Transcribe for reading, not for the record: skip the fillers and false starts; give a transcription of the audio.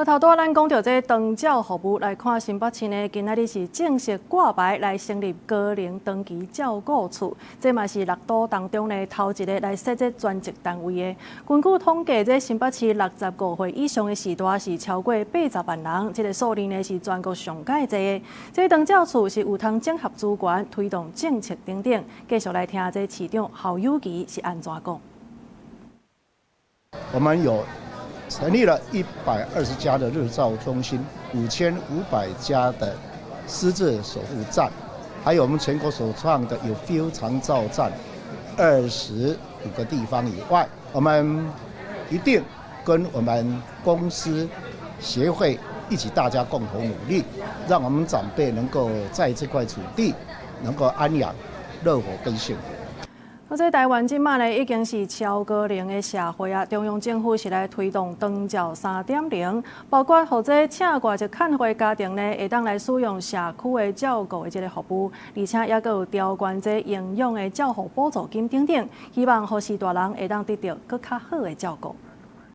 头拄咱讲到这长照服务来看，新北市呢今仔日是正式挂牌来成立高龄长期照顾处，这嘛是6都当中呢头一个来设这专职单位的。根据统计，这新北市65岁以上的时代是超过80万人，这个数字呢是全国上界多的。这长照处是有通整合资源、推动政策等等。继续来听这市长侯友宜是安怎讲。我们有成立了120家的日照中心，5500家的失智守护站，还有我们全国首创的有 Feel 长照站，25个地方以外，我们一定跟我们公司协会一起，大家共同努力，让我们长辈能够在这块土地能够安养、乐活跟幸福。这台湾即马呢已经是超高龄的社会啊，中央政府是来推动长照3.0，包括或者请外籍看护家庭呢，会当来使用社区的照顾的这个服务，而且也有调悬这营养的照护补助金等等，希望护士大人会当得到更较好的照顾。